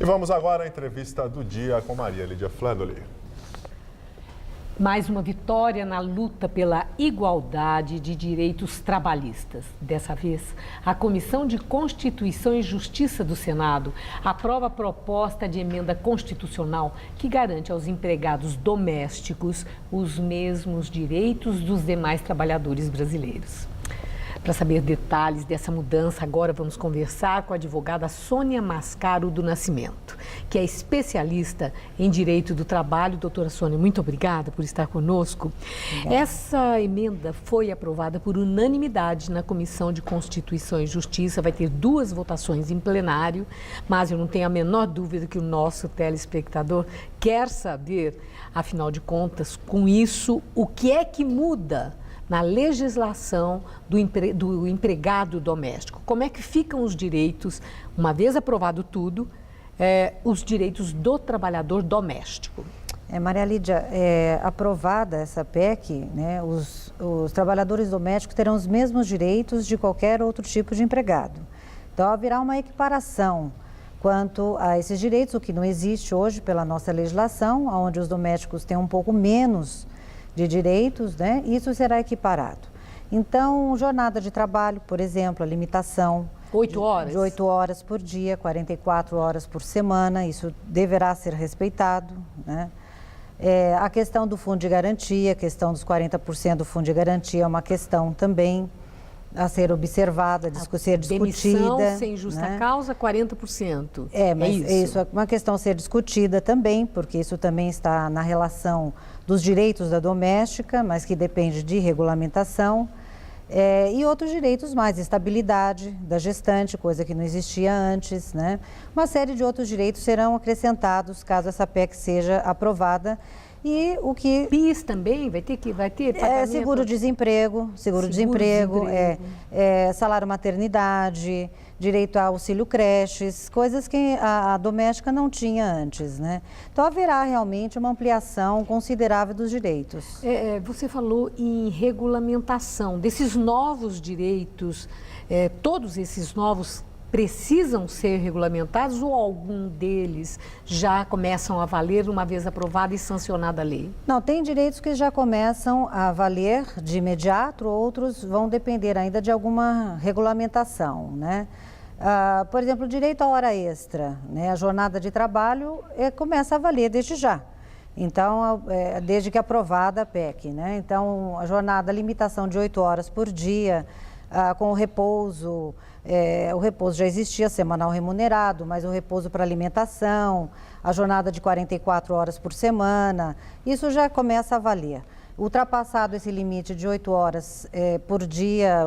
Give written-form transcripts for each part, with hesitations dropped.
E vamos agora à entrevista do dia com Maria Lídia Flandoli. Mais uma vitória na luta pela igualdade de direitos trabalhistas. Dessa vez, a Comissão de Constituição e Justiça do Senado aprova a proposta de emenda constitucional que garante aos empregados domésticos os mesmos direitos dos demais trabalhadores brasileiros. Para saber detalhes dessa mudança, agora vamos conversar com a advogada Sônia Mascaro do Nascimento, que é especialista em direito do trabalho. Doutora Sônia, muito obrigada por estar conosco. Obrigada. Essa emenda foi aprovada por unanimidade na Comissão de Constituição e Justiça, vai ter 2 votações em plenário, mas eu não tenho a menor dúvida que o nosso telespectador quer saber, afinal de contas, com isso, o que é que muda na legislação do empregado doméstico. Como é que ficam os direitos, uma vez aprovado tudo, os direitos do trabalhador doméstico? Maria Lídia, aprovada essa PEC, né, os trabalhadores domésticos terão os mesmos direitos de qualquer outro tipo de empregado. Então, haverá uma equiparação quanto a esses direitos, o que não existe hoje pela nossa legislação, onde os domésticos têm um pouco menos de direitos, né? Isso será equiparado. Então, jornada de trabalho, por exemplo, a limitação 8 horas? De 8 horas por dia, 44 horas por semana, isso deverá ser respeitado, né? A questão do fundo de garantia, a questão dos 40% do fundo de garantia é uma questão também a ser observada, a ser discutida. Demissão sem justa causa, 40%. Mas isso é uma questão a ser discutida também, porque isso também está na relação dos direitos da doméstica, mas que depende de regulamentação. E outros direitos mais, estabilidade da gestante, coisa que não existia antes, né? Uma série de outros direitos serão acrescentados caso essa PEC seja aprovada. E o que... PIS também vai ter pagamento? Seguro-desemprego, salário maternidade, direito a auxílio creches, coisas que a doméstica não tinha antes, né? Então, haverá realmente uma ampliação considerável dos direitos. Você falou em regulamentação desses novos direitos, todos esses novos precisam ser regulamentados ou algum deles já começam a valer uma vez aprovada e sancionada a lei? Não, tem direitos que já começam a valer de imediato, outros vão depender ainda de alguma regulamentação, né? Por exemplo, o direito à hora extra, né? A jornada de trabalho começa a valer desde já. Então, desde que aprovada a PEC, né? Então, a jornada, a limitação de 8 horas por dia, com o repouso já existia, semanal remunerado, mas o repouso para alimentação, a jornada de 44 horas por semana, isso já começa a valer. Ultrapassado esse limite de 8 horas por dia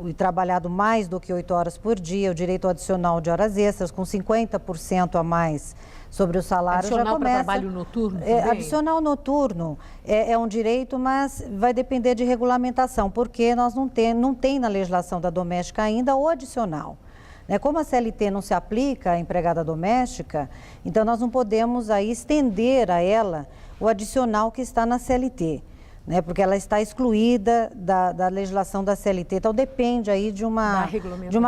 e trabalhado mais do que 8 horas por dia, o direito adicional de horas extras, com 50% a mais sobre o salário, adicional já começa... Adicional para trabalho noturno também? Adicional noturno é um direito, mas vai depender de regulamentação, porque nós não tem na legislação da doméstica ainda o adicional. Como a CLT não se aplica à empregada doméstica, então nós não podemos aí estender a ela o adicional que está na CLT. Porque ela está excluída da legislação da CLT. Então, depende aí de uma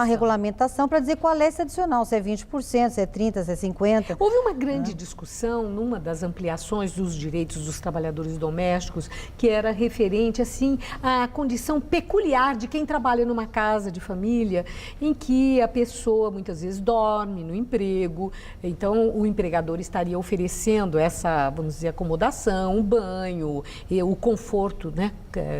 regulamentação para dizer qual é esse adicional, se é 20%, se é 30%, se é 50%. Houve uma grande discussão numa das ampliações dos direitos dos trabalhadores domésticos, que era referente, assim, à condição peculiar de quem trabalha numa casa de família, em que a pessoa muitas vezes dorme no emprego, então o empregador estaria oferecendo essa, vamos dizer, acomodação, um banho, o conforto, né,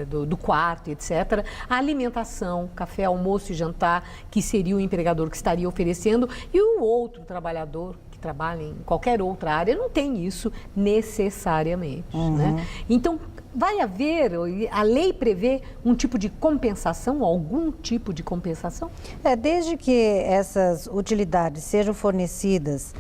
do quarto, etc. A alimentação, café, almoço e jantar, que seria o empregador que estaria oferecendo, e o outro trabalhador que trabalha em qualquer outra área não tem isso necessariamente, né? Então, vai haver, a lei prevê um tipo de compensação, algum tipo de compensação? Desde que essas utilidades sejam fornecidas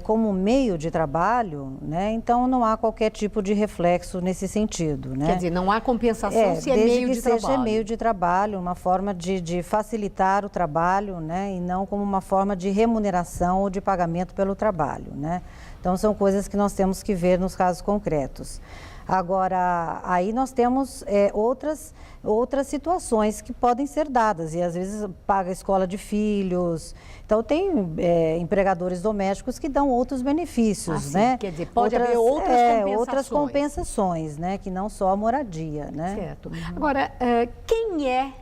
como meio de trabalho, né? Então não há qualquer tipo de reflexo nesse sentido, né? Quer dizer, não há compensação se é meio de trabalho. Desde que seja meio de trabalho, uma forma de facilitar o trabalho, né? E não como uma forma de remuneração ou de pagamento pelo trabalho, né? Então são coisas que nós temos que ver nos casos concretos. Agora, aí nós temos outras situações que podem ser dadas, e às vezes paga a escola de filhos. Então, tem empregadores domésticos que dão outros benefícios, né? Quer dizer, pode haver outras compensações, né? Que não só a moradia, né? Certo. Agora, quem é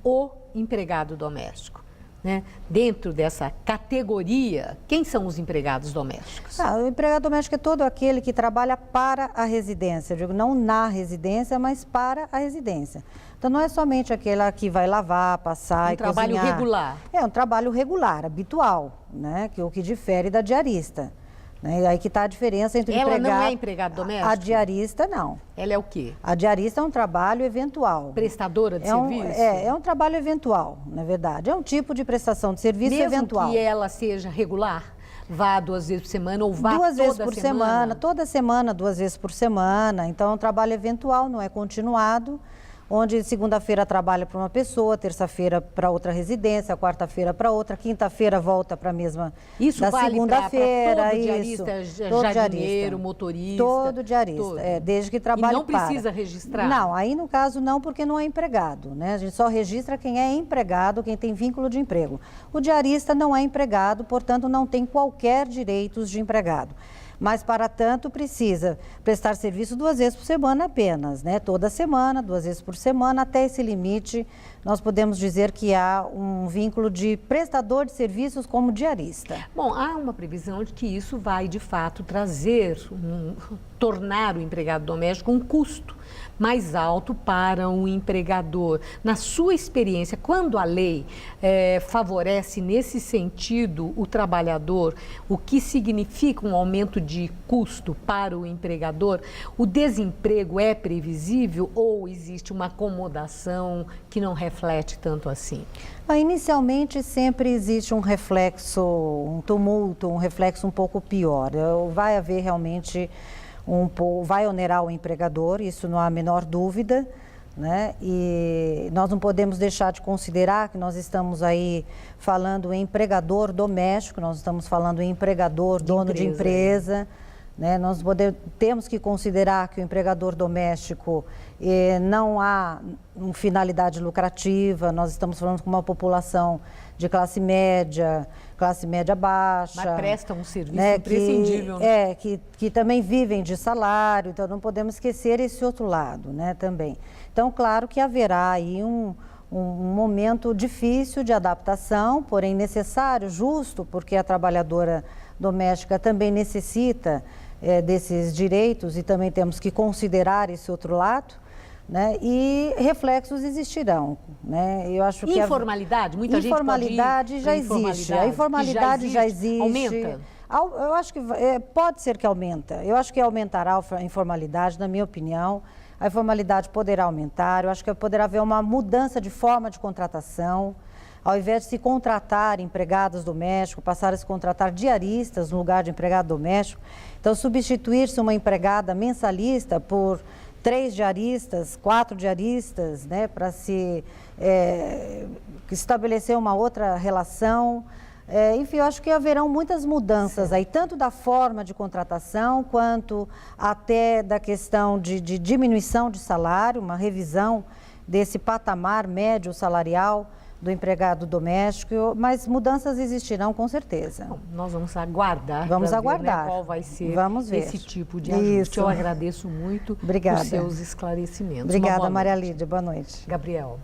o empregado doméstico? Né? Dentro dessa categoria, quem são os empregados domésticos? O empregado doméstico é todo aquele que trabalha para a residência, eu digo, não na residência, mas para a residência. Então, não é somente aquele que vai lavar, passar e cozinhar. Um trabalho regular. É um trabalho regular, habitual, né? O que difere da diarista. Né? Aí que está a diferença entre Ela não é empregado doméstico? A diarista, não. Ela é o quê? A diarista é um trabalho eventual. Prestadora de serviço? É um trabalho eventual, na verdade. É um tipo de prestação de serviço eventual. Mesmo que ela seja regular? Vá 2 vezes por semana ou vá duas vezes toda por semana? Toda semana, 2 vezes por semana. Então, é um trabalho eventual, não é continuado. Onde segunda-feira trabalha para uma pessoa, terça-feira para outra residência, quarta-feira para outra, quinta-feira volta para a mesma isso da vale segunda-feira. Todo diarista, jardineiro, motorista? Todo diarista, desde que trabalhe. E não precisa registrar? Não, aí no caso não, porque não é empregado, né? A gente só registra quem é empregado, quem tem vínculo de emprego. O diarista não é empregado, portanto não tem qualquer direitos de empregado. Mas, para tanto, precisa prestar serviço 2 vezes por semana apenas, né? Toda semana, 2 vezes por semana, até esse limite, nós podemos dizer que há um vínculo de prestador de serviços como diarista. Bom, há uma previsão de que isso vai, de fato, tornar o empregado doméstico um custo mais alto para o empregador. Na sua experiência, quando a lei favorece nesse sentido o trabalhador, o que significa um aumento de custo para o empregador, o desemprego é previsível ou existe uma acomodação que não reflete tanto assim? Inicialmente sempre existe um reflexo, um tumulto, um reflexo um pouco pior. Vai haver realmente vai onerar o empregador, isso não há a menor dúvida, né? E nós não podemos deixar de considerar que nós estamos aí falando em empregador doméstico, nós estamos falando em empregador, dono de empresa, né? Nós temos que considerar que o empregador doméstico não há uma finalidade lucrativa, nós estamos falando com uma população de classe média baixa. Mas presta um serviço imprescindível. Que também vivem de salário, então não podemos esquecer esse outro lado, né, também. Então, claro que haverá aí um momento difícil de adaptação, porém necessário, justo, porque a trabalhadora doméstica também necessita desses direitos e também temos que considerar esse outro lado. Né? E reflexos existirão, né? Eu acho que informalidade, muita gente pode ir já existe. A informalidade já existe. Aumenta? Eu acho que pode ser que aumenta. Eu acho que aumentará a informalidade, na minha opinião. A informalidade poderá aumentar. Eu acho que poderá haver uma mudança de forma de contratação. Ao invés de se contratar empregados domésticos, passar a se contratar diaristas no lugar de empregado doméstico. Então, substituir-se uma empregada mensalista por 3 diaristas, 4 diaristas, né, para se estabelecer uma outra relação. Enfim, eu acho que haverão muitas mudanças aí, tanto da forma de contratação, quanto até da questão de diminuição de salário, uma revisão desse patamar médio salarial do empregado doméstico, mas mudanças existirão com certeza. Bom, nós vamos aguardar. Vamos aguardar. Ver, né, qual vai ser esse tipo de ajuste. Eu agradeço muito os seus esclarecimentos. Obrigada, Maria Lídia. Boa noite. Gabriel.